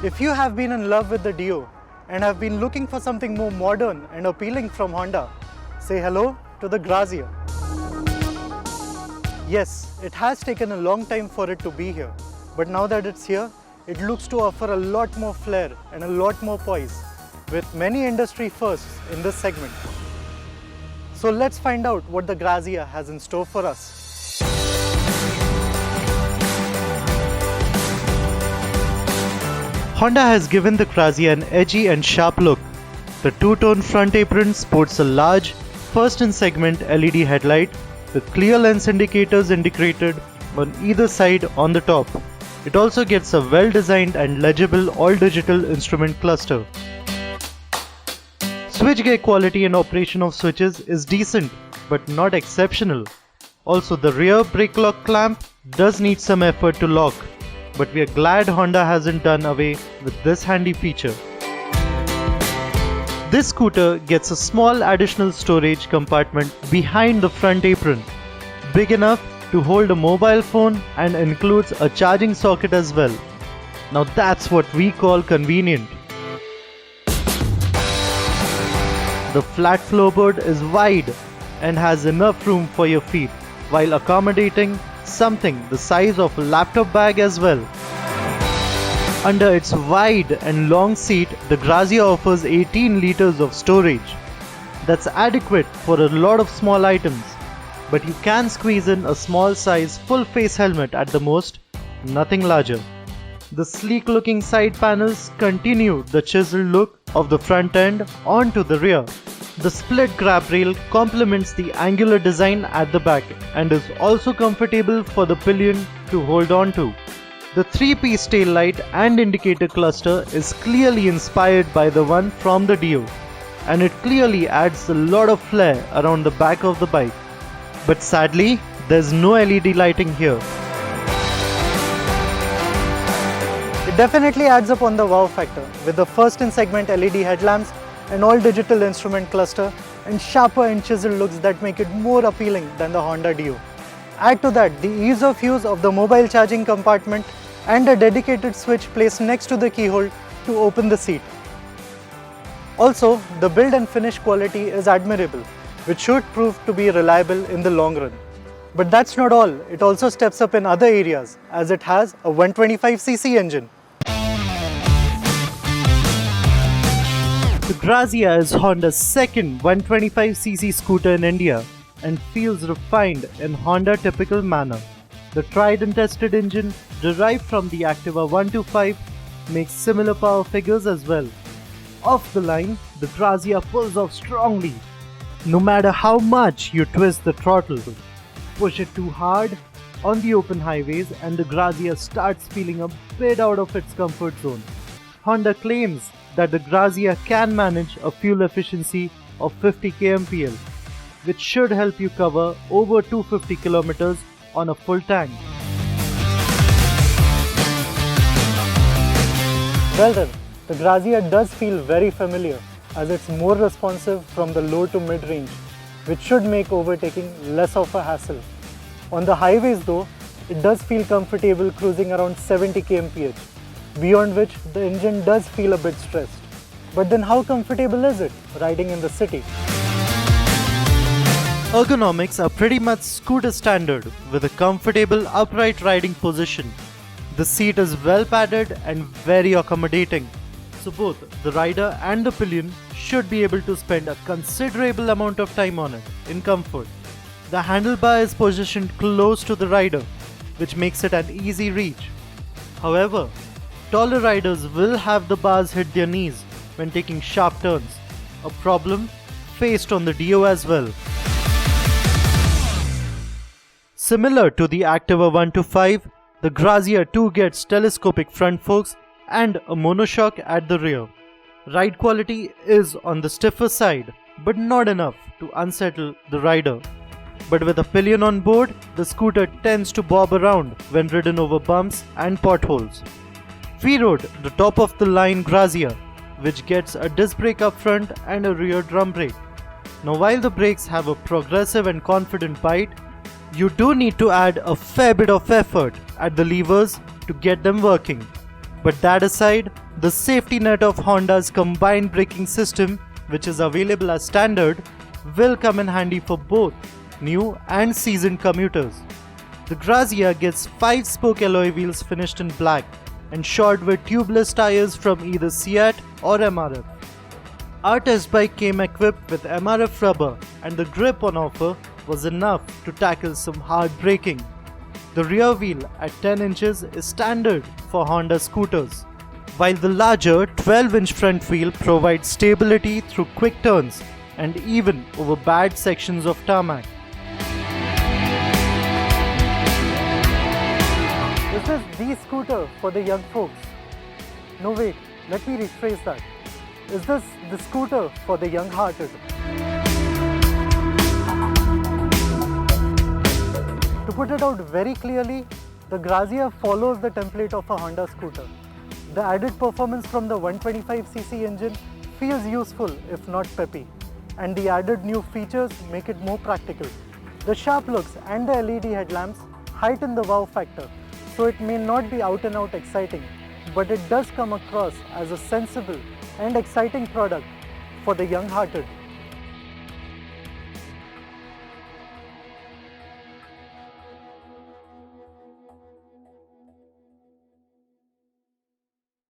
If you have been in love with the Dio and have been looking for something more modern and appealing from Honda, say hello to the Grazia. Yes, it has taken a long time for it to be here, but now that it's here, it looks to offer a lot more flair and a lot more poise, with many industry firsts in this segment. So let's find out what the Grazia has in store for us. Honda has given the Grazia an edgy and sharp look. The two-tone front apron sports a large, first-in-segment LED headlight with clear lens indicators indicated on either side on the top. It also gets a well-designed and legible all-digital instrument cluster. Switchgear quality and operation of switches is decent, but not exceptional. Also, the rear brake lock clamp does need some effort to lock, but we are glad Honda hasn't done away with this handy feature. This scooter gets a small additional storage compartment behind the front apron, big enough to hold a mobile phone and includes a charging socket as well. Now that's what we call convenient. The flat floorboard is wide and has enough room for your feet while accommodating something the size of a laptop bag as well. Under its wide and long seat, the Grazia offers 18 liters of storage. That's adequate for a lot of small items, but you can squeeze in a small size full face helmet at the most, nothing larger. The sleek looking side panels continue the chiseled look of the front end onto the rear. The split grab rail complements the angular design at the back and is also comfortable for the pillion to hold on to. The 3-piece tail light and indicator cluster is clearly inspired by the one from the Dio, and it clearly adds a lot of flair around the back of the bike. But sadly, there's no LED lighting here. It definitely adds up on the wow factor with the first-in-segment LED headlamps, an all-digital instrument cluster, and sharper and chiseled looks that make it more appealing than the Honda Dio. Add to that the ease of use of the mobile charging compartment and a dedicated switch placed next to the keyhole to open the seat. Also, the build and finish quality is admirable, which should prove to be reliable in the long run. But that's not all, it also steps up in other areas as it has a 125cc engine. The Grazia is Honda's second 125cc scooter in India and feels refined in Honda typical manner. The tried and tested engine derived from the Activa 125 makes similar power figures as well. Off the line, the Grazia pulls off strongly. No matter how much you twist the throttle, push it too hard on the open highways and the Grazia starts feeling a bit out of its comfort zone. Honda claims that the Grazia can manage a fuel efficiency of 50 kmpl, which should help you cover over 250 kilometers on a full tank. Well then, the Grazia does feel very familiar as it's more responsive from the low to mid-range, which should make overtaking less of a hassle. On the highways though, it does feel comfortable cruising around 70 kmph, beyond which the engine does feel a bit stressed. But then how comfortable is it riding in the city? Ergonomics are pretty much scooter standard with a comfortable upright riding position. The seat is well padded and very accommodating, so both the rider and the pillion should be able to spend a considerable amount of time on it in comfort. The handlebar is positioned close to the rider, which makes it an easy reach. However, taller riders will have the bars hit their knees when taking sharp turns, a problem faced on the Dio as well. Similar to the Activa 125, the Grazia too gets telescopic front forks and a monoshock at the rear. Ride quality is on the stiffer side, but not enough to unsettle the rider. But with a pillion on board, the scooter tends to bob around when ridden over bumps and potholes. We rode the top of the line Grazia, which gets a disc brake up front and a rear drum brake. Now while the brakes have a progressive and confident bite, you do need to add a fair bit of effort at the levers to get them working. But that aside, the safety net of Honda's combined braking system, which is available as standard, will come in handy for both new and seasoned commuters. The Grazia gets 5-spoke alloy wheels finished in black and shod with tubeless tires from either Seat or MRF. Our test bike came equipped with MRF rubber, and the grip on offer was enough to tackle some hard braking. The rear wheel at 10 inches is standard for Honda scooters, while the larger 12-inch front wheel provides stability through quick turns and even over bad sections of tarmac. Is this the scooter for the young folks? No, wait, let me rephrase that. Is this the scooter for the young-hearted? To put it out very clearly, the Grazia follows the template of a Honda scooter. The added performance from the 125cc engine feels useful if not peppy, and the added new features make it more practical. The sharp looks and the LED headlamps heighten the wow factor, so it may not be out and out exciting, but it does come across as a sensible and exciting product for the young-hearted.